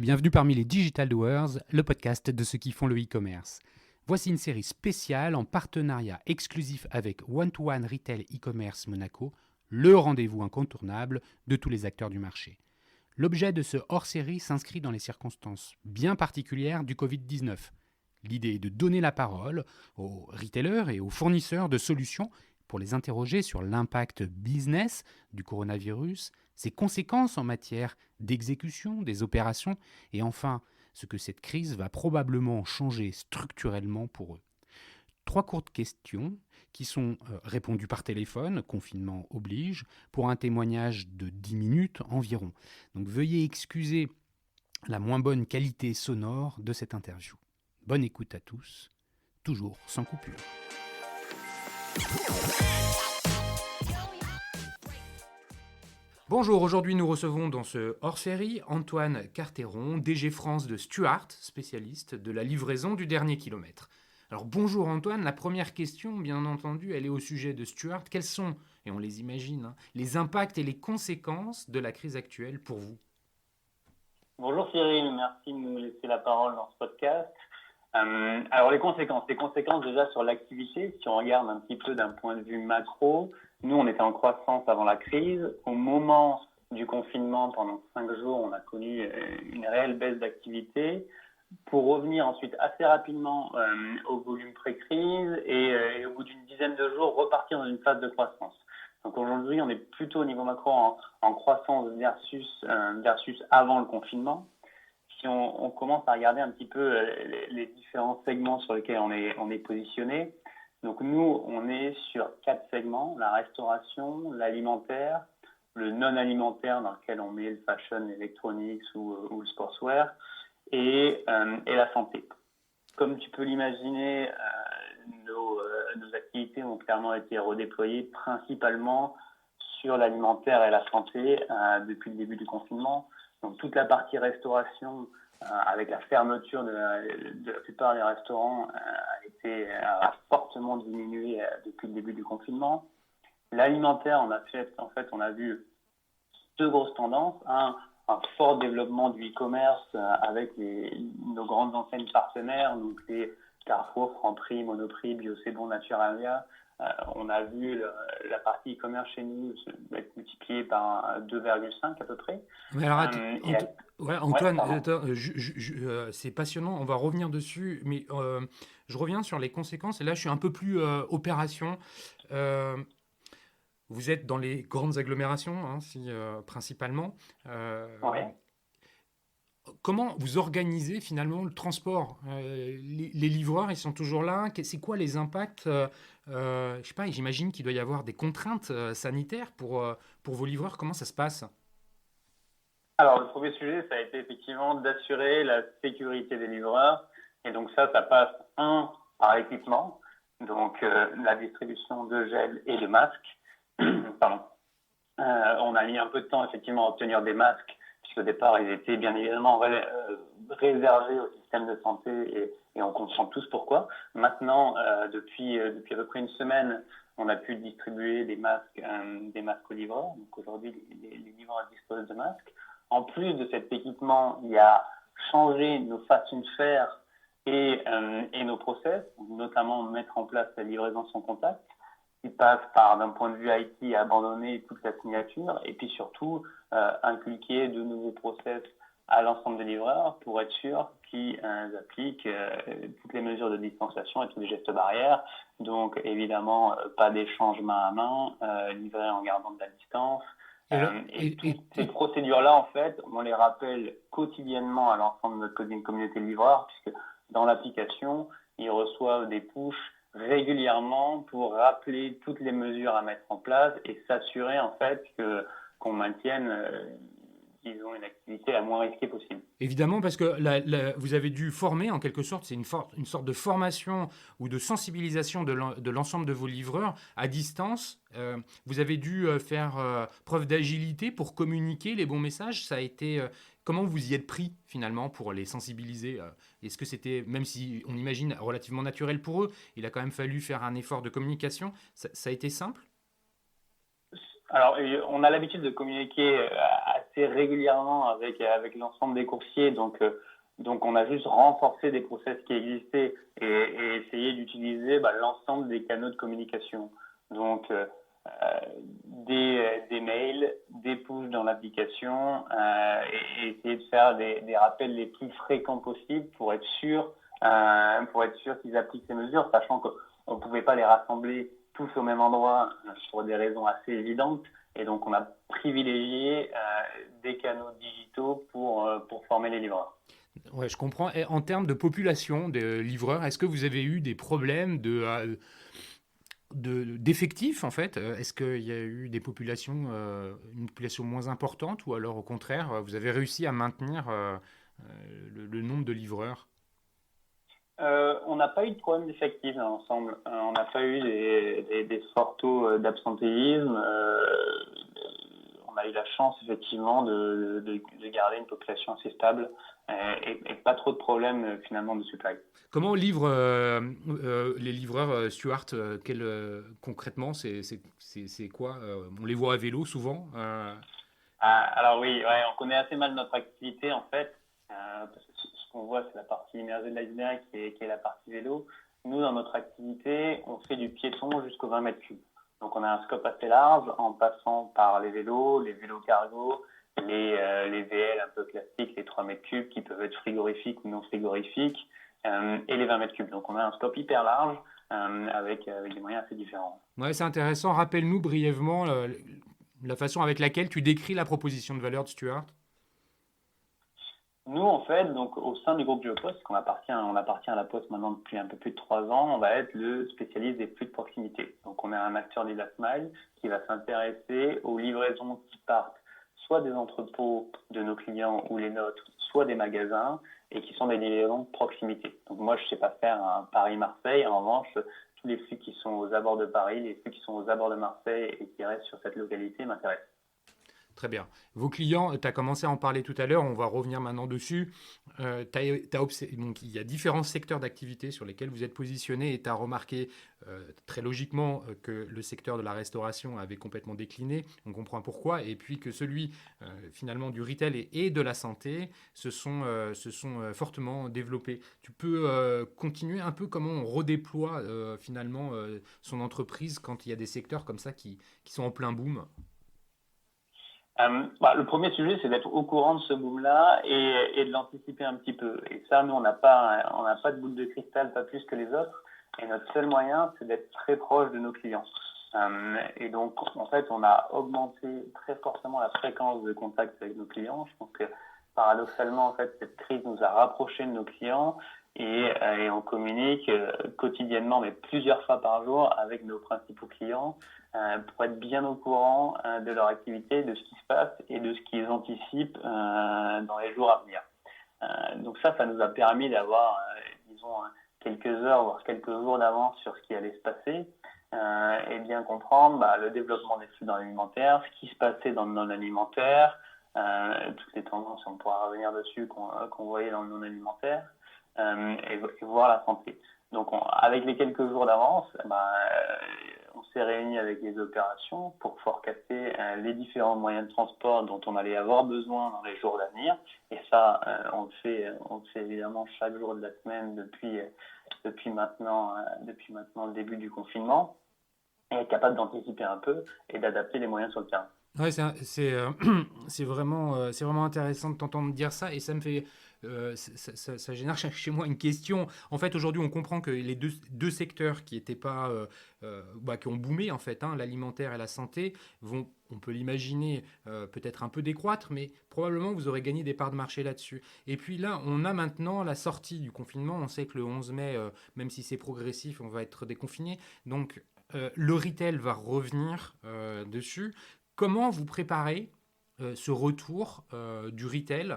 bienvenue parmi les Digital Doers, le podcast de ceux qui font le e-commerce. Voici une série spéciale en partenariat exclusif avec One-to-One Retail e-commerce Monaco, le rendez-vous incontournable de tous les acteurs du marché. L'objet de ce hors-série s'inscrit dans les circonstances bien particulières du Covid-19. L'idée est de donner la parole aux retailers et aux fournisseurs de solutions pour les interroger sur l'impact business du coronavirus, ses conséquences en matière d'exécution des opérations et enfin ce que cette crise va probablement changer structurellement pour eux. 3 courtes questions qui sont répondues par téléphone, confinement oblige, pour un témoignage de 10 minutes environ. Donc veuillez excuser la moins bonne qualité sonore de cette interview. Bonne écoute à tous, toujours sans coupure. Bonjour, aujourd'hui nous recevons dans ce hors-série Antoine Carteron, DG France de Stuart, spécialiste de la livraison du dernier kilomètre. Alors bonjour Antoine, la première question bien entendu elle est au sujet de Stuart. Quels sont, et on les imagine, les impacts et les conséquences de la crise actuelle pour vous ? Bonjour Cyril, merci de nous laisser la parole dans ce podcast. Alors les conséquences déjà sur l'activité, si on regarde un petit peu d'un point de vue macro, nous on était en croissance avant la crise. Au moment du confinement, pendant 5 jours, on a connu une réelle baisse d'activité pour revenir ensuite assez rapidement au volume pré-crise et au bout d'une dizaine de jours repartir dans une phase de croissance. Donc aujourd'hui, on est plutôt au niveau macro en croissance versus avant le confinement. Si on commence à regarder un petit peu les différents segments sur lesquels on est positionné, donc nous, on est sur 4 segments, la restauration, l'alimentaire, le non-alimentaire dans lequel on met le fashion, l'électronics ou le sportswear, et la santé. Comme tu peux l'imaginer, nos activités ont clairement été redéployées principalement sur l'alimentaire et la santé depuis le début du confinement. Donc toute la partie restauration, avec la fermeture de la plupart des restaurants, a fortement diminué depuis le début du confinement. L'alimentaire, on a vu 2 grosses tendances. Un fort développement du e-commerce avec nos grandes enseignes partenaires, donc les Carrefour, Franprix, Monoprix, Bio C'est Bon, Naturalia. On a vu la partie e-commerce chez nous être multipliée par 2,5 à peu près. Mais alors, Antoine, c'est passionnant, on va revenir dessus, mais je reviens sur les conséquences, et là je suis un peu plus opération. Vous êtes dans les grandes agglomérations, principalement. Comment vous organisez finalement le transport ? Les livreurs, ils sont toujours là. C'est quoi les impacts ? Je sais pas, j'imagine qu'il doit y avoir des contraintes sanitaires pour vos livreurs. Comment ça se passe ? Alors, le premier sujet, ça a été effectivement d'assurer la sécurité des livreurs. Et donc ça passe par l'équipement, donc la distribution de gel et de masques. Pardon. On a mis un peu de temps effectivement à obtenir des masques, puisqu'au départ, ils étaient bien évidemment réservés au système de santé et on comprend tous pourquoi. Maintenant, depuis à peu près une semaine, on a pu distribuer des masques aux livreurs. Donc aujourd'hui, les livreurs disposent de masques. En plus de cet équipement, il y a changé nos façons de faire et nos process, notamment mettre en place la livraison sans contact, qui passe par, d'un point de vue IT, abandonner toute la signature et puis surtout inculquer de nouveaux process à l'ensemble des livreurs pour être sûr qu'ils appliquent toutes les mesures de distanciation et tous les gestes barrières. Donc évidemment, pas d'échange main à main, livrer en gardant de la distance. Ces procédures-là, en fait, on les rappelle quotidiennement à l'ensemble de notre communauté de livreurs, puisque dans l'application, ils reçoivent des pushs régulièrement pour rappeler toutes les mesures à mettre en place et s'assurer en fait qu'on maintienne disons une activité la moins risquée possible. Évidemment, parce que vous avez dû former en quelque sorte, c'est une sorte de formation ou de sensibilisation de l'ensemble de vos livreurs à distance. Vous avez dû faire preuve d'agilité pour communiquer les bons messages. Ça a été comment vous y êtes pris finalement pour les sensibiliser ? Est-ce que c'était, même si on imagine relativement naturel pour eux, il a quand même fallu faire un effort de communication. Ça a été simple ? Alors, on a l'habitude de communiquer assez régulièrement avec l'ensemble des coursiers, donc on a juste renforcé des process qui existaient et essayé d'utiliser l'ensemble des canaux de communication. Donc, des mails, des pushs dans l'application et essayer de faire des rappels les plus fréquents possibles pour être sûr qu'ils appliquent ces mesures, sachant qu'on ne pouvait pas les rassembler tous au même endroit pour des raisons assez évidentes. Et donc, on a privilégié des canaux digitaux pour former les livreurs. Ouais, je comprends. Et en termes de population de livreurs, est-ce que vous avez eu des problèmes d'effectifs en fait? Est-ce qu'il y a eu des populations, une population moins importante ou alors au contraire, vous avez réussi à maintenir le nombre de livreurs? On n'a pas eu de problème d'effectifs dans l'ensemble. On n'a pas eu des forts taux d'absentéisme. On a eu la chance effectivement de garder une population assez stable et pas trop de problèmes finalement de supply. Comment livrent les livreurs Stuart concrètement, c'est quoi? On les voit à vélo souvent. Alors oui, ouais, on connaît assez mal notre activité en fait, parce que ce qu'on voit c'est la partie immergée de l'iceberg qui est la partie vélo. Nous dans notre activité, on fait du piéton jusqu'aux 20 mètres cubes. Donc on a un scope assez large en passant par les vélos cargo, les VL un peu classiques, les 3 mètres cubes qui peuvent être frigorifiques ou non frigorifiques, et les 20 mètres cubes. Donc on a un scope hyper large avec des moyens assez différents. Ouais, c'est intéressant. Rappelle-nous brièvement la façon avec laquelle tu décris la proposition de valeur de Stuart. Nous, en fait, donc au sein du groupe Geopost, on appartient à la Poste maintenant depuis un peu plus de 3 ans, on va être le spécialiste des flux de proximité. Donc on est un acteur du last mile qui va s'intéresser aux livraisons qui partent soit des entrepôts de nos clients ou les nôtres, soit des magasins, et qui sont des livraisons de proximité. Donc moi, je ne sais pas faire un Paris-Marseille. En revanche, tous les flux qui sont aux abords de Paris, les flux qui sont aux abords de Marseille et qui restent sur cette localité m'intéressent. Très bien. Vos clients, tu as commencé à en parler tout à l'heure, on va revenir maintenant dessus. Donc, il y a différents secteurs d'activité sur lesquels vous êtes positionné et tu as remarqué très logiquement que le secteur de la restauration avait complètement décliné. On comprend pourquoi. Et puis que celui finalement du retail et de la santé se sont fortement développés. Tu peux continuer un peu comment on redéploie finalement son entreprise quand il y a des secteurs comme ça qui sont en plein boom? Le premier sujet, c'est d'être au courant de ce boom-là et de l'anticiper un petit peu. Et ça, nous, on n'a pas de boule de cristal, pas plus que les autres. Et notre seul moyen, c'est d'être très proche de nos clients. Et donc, en fait, on a augmenté très fortement la fréquence de contact avec nos clients. Je pense que paradoxalement, en fait, cette crise nous a rapprochés de nos clients et on communique quotidiennement, mais plusieurs fois par jour, avec nos principaux clients pour être bien au courant de leur activité, de ce qui se passe et de ce qu'ils anticipent dans les jours à venir. Donc ça nous a permis d'avoir, disons, quelques heures, voire quelques jours d'avance sur ce qui allait se passer et bien comprendre le développement des flux dans l'alimentaire, ce qui se passait dans le non-alimentaire, toutes les tendances, on pourra revenir dessus, qu'on voyait dans le non-alimentaire, et voir la santé. Donc avec les quelques jours d'avance, on s'est réunis avec les opérations pour forecaster les différents moyens de transport dont on allait avoir besoin dans les jours d'avenir. Et ça, on le fait évidemment chaque jour de la semaine depuis maintenant le début du confinement, et être capable d'anticiper un peu et d'adapter les moyens sur le terrain. Ouais, c'est vraiment intéressant de t'entendre dire ça et ça me fait ça génère chez moi une question. En fait, aujourd'hui, on comprend que les deux secteurs qui étaient pas qui ont boomé en fait, hein, l'alimentaire et la santé, vont, on peut l'imaginer, peut-être un peu décroître, mais probablement vous aurez gagné des parts de marché là-dessus. Et puis là, on a maintenant la sortie du confinement. On sait que le 11 mai, même si c'est progressif, on va être déconfiné. Donc le retail va revenir dessus. Comment vous préparez ce retour du retail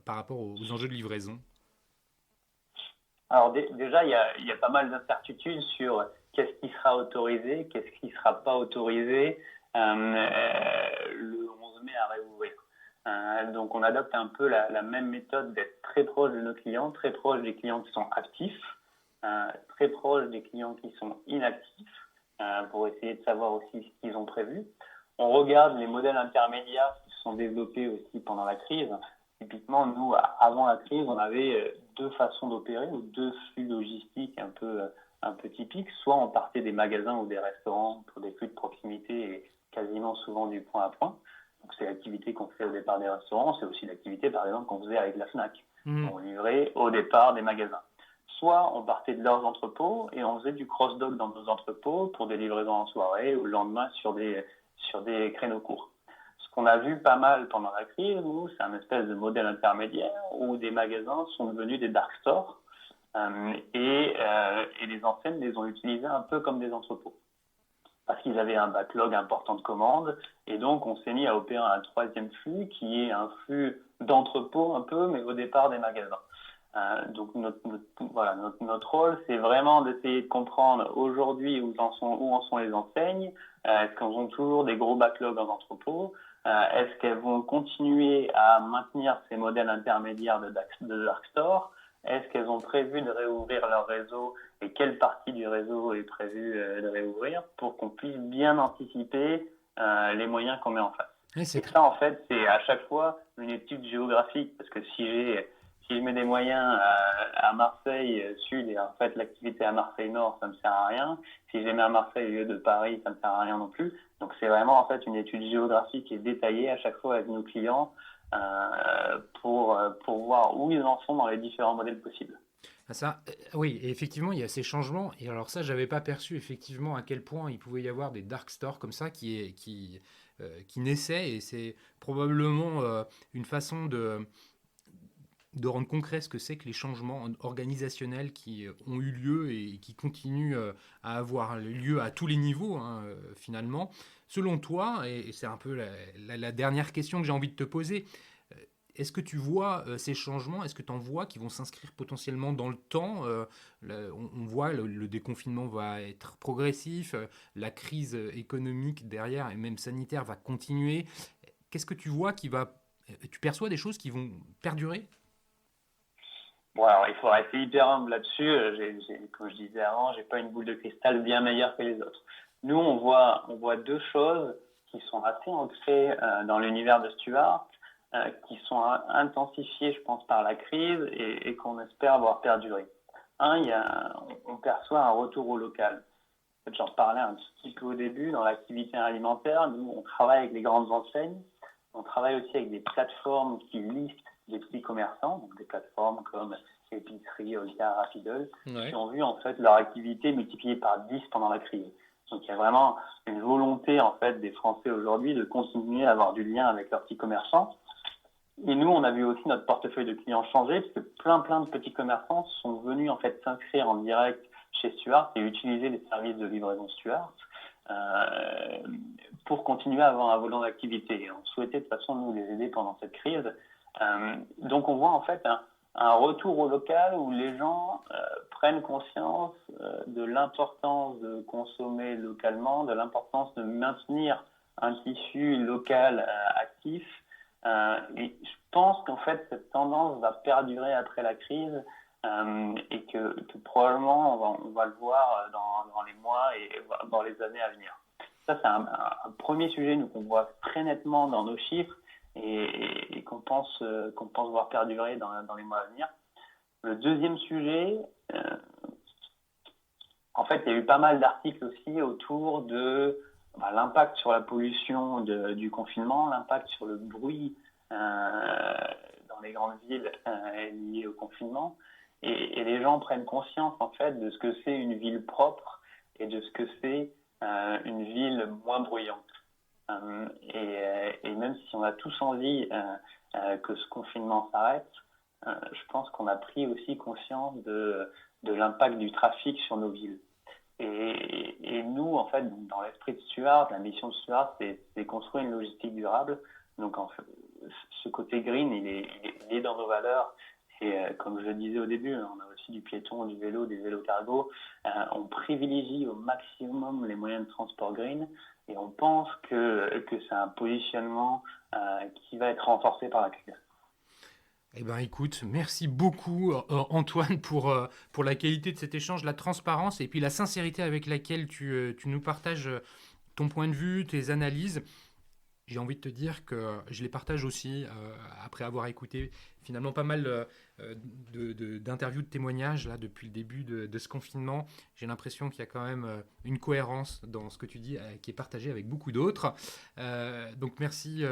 par rapport aux enjeux de livraison? Alors déjà, il y a pas mal d'incertitudes sur qu'est-ce qui sera autorisé, qu'est-ce qui ne sera pas autorisé le 11 mai à réouvrir. Donc on adopte un peu la même méthode d'être très proche de nos clients, très proche des clients qui sont actifs, très proche des clients qui sont inactifs, pour essayer de savoir aussi ce qu'ils ont prévu. On regarde les modèles intermédiaires qui se sont développés aussi pendant la crise. Typiquement, nous, avant la crise, on avait deux façons d'opérer, ou deux flux logistiques un peu typiques. Soit on partait des magasins ou des restaurants pour des flux de proximité et quasiment souvent du point à point. Donc c'est l'activité qu'on fait au départ des restaurants, c'est aussi l'activité par exemple qu'on faisait avec la FNAC. On livrait au départ des magasins. Soit on partait de leurs entrepôts et on faisait du cross-dock dans nos entrepôts pour des livraisons en soirée ou le lendemain sur des créneaux courts. Ce qu'on a vu pas mal pendant la crise, nous, c'est un espèce de modèle intermédiaire où des magasins sont devenus des dark stores et les enseignes les ont utilisés un peu comme des entrepôts. Parce qu'ils avaient un backlog important de commandes, et donc on s'est mis à opérer un troisième flux qui est un flux d'entrepôt un peu, mais au départ des magasins. Donc notre rôle, c'est vraiment d'essayer de comprendre aujourd'hui où en sont les enseignes. Est-ce qu'elles ont toujours des gros backlogs en entrepôt? Est-ce qu'elles vont continuer à maintenir ces modèles intermédiaires de dark store? Est-ce qu'elles ont prévu de réouvrir leur réseau et quelle partie du réseau est prévue de réouvrir pour qu'on puisse bien anticiper les moyens qu'on met en face. Et ça, en fait, c'est à chaque fois une étude géographique, parce que si je mets des moyens à Marseille Sud et en fait l'activité à Marseille Nord, ça ne me sert à rien. Si je les mets à Marseille au lieu de Paris, ça ne me sert à rien non plus. Donc c'est vraiment en fait une étude géographique et détaillée à chaque fois avec nos clients pour voir où ils en sont dans les différents modèles possibles. Oui, et effectivement, il y a ces changements. Et alors ça, j'avais pas perçu effectivement à quel point il pouvait y avoir des dark stores comme ça qui naissaient. Et c'est probablement une façon de rendre concret ce que c'est que les changements organisationnels qui ont eu lieu et qui continuent à avoir lieu à tous les niveaux, finalement. Selon toi, et c'est un peu la dernière question que j'ai envie de te poser, est-ce que tu vois ces changements, est-ce que tu en vois qui vont s'inscrire potentiellement dans le temps? On voit le déconfinement va être progressif, la crise économique derrière et même sanitaire va continuer. Qu'est-ce que tu vois tu perçois des choses qui vont perdurer? Bon, alors, il faut rester hyper humble là-dessus. Comme je disais avant, j'ai pas une boule de cristal bien meilleure que les autres. Nous, on voit deux choses qui sont assez ancrées dans l'univers de Stuart, qui sont intensifiées, je pense, par la crise et qu'on espère voir perdurer. On perçoit un retour au local. En fait, j'en parlais un petit peu au début dans l'activité alimentaire. Nous, on travaille avec les grandes enseignes. On travaille aussi avec des plateformes qui listent des petits commerçants, donc des plateformes comme Épicerie, Olga, Rapidol, qui ont vu en fait leur activité multipliée par 10 pendant la crise. Donc il y a vraiment une volonté en fait des Français aujourd'hui de continuer à avoir du lien avec leurs petits commerçants. Et nous, on a vu aussi notre portefeuille de clients changer, parce que plein de petits commerçants sont venus en fait s'inscrire en direct chez Stuart et utiliser les services de livraison Stuart pour continuer à avoir un volant d'activité. Et on souhaitait de toute façon nous les aider pendant cette crise. Donc on voit en fait un retour au local où les gens prennent conscience de l'importance de consommer localement, de l'importance de maintenir un tissu local actif. Et je pense qu'en fait cette tendance va perdurer après la crise et que probablement on va le voir dans les mois et dans les années à venir. Ça c'est un premier sujet nous qu'on voit très nettement dans nos chiffres et qu'on pense voir perdurer dans les mois à venir. Le deuxième sujet, en fait, il y a eu pas mal d'articles aussi autour de l'impact sur la pollution du confinement, l'impact sur le bruit dans les grandes villes lié au confinement. Et les gens prennent conscience en fait de ce que c'est une ville propre et de ce que c'est une ville moins bruyante. Et même si on a tous envie que ce confinement s'arrête, je pense qu'on a pris aussi conscience de l'impact du trafic sur nos villes. Et nous, en fait, dans l'esprit de Stuart, la mission de Stuart, c'est construire une logistique durable. Donc, en fait, ce côté green, il est dans nos valeurs. Et comme je le disais au début, on a aussi du piéton, du vélo, des vélos cargo. On privilégie au maximum les moyens de transport green. Et on pense que c'est un positionnement qui va être renforcé par la crise. Eh ben, écoute, merci beaucoup Antoine pour la qualité de cet échange, la transparence et puis la sincérité avec laquelle tu nous partages ton point de vue, tes analyses. J'ai envie de te dire que je les partage aussi après avoir écouté finalement pas mal d'interviews, de témoignages là depuis le début de ce confinement. J'ai l'impression qu'il y a quand même une cohérence dans ce que tu dis qui est partagée avec beaucoup d'autres. Donc merci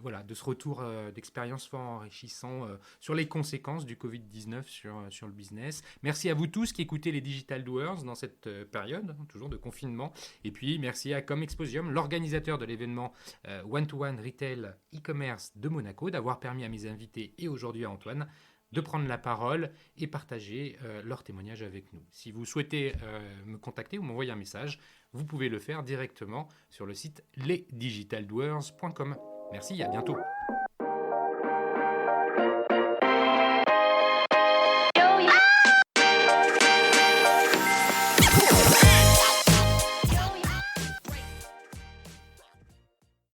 voilà, de ce retour d'expérience fort enrichissant sur les conséquences du Covid-19 sur le business. Merci à vous tous qui écoutez les Digital Doers dans cette période, toujours de confinement. Et puis merci à Comexposium, l'organisateur de l'événement One-to-One Retail e-commerce de Monaco, d'avoir permis à mes invités et aujourd'hui à Antoine de prendre la parole et partager leur témoignage avec nous. Si vous souhaitez me contacter ou m'envoyer un message, vous pouvez le faire directement sur le site lesdigitaldoers.com. Merci, à bientôt.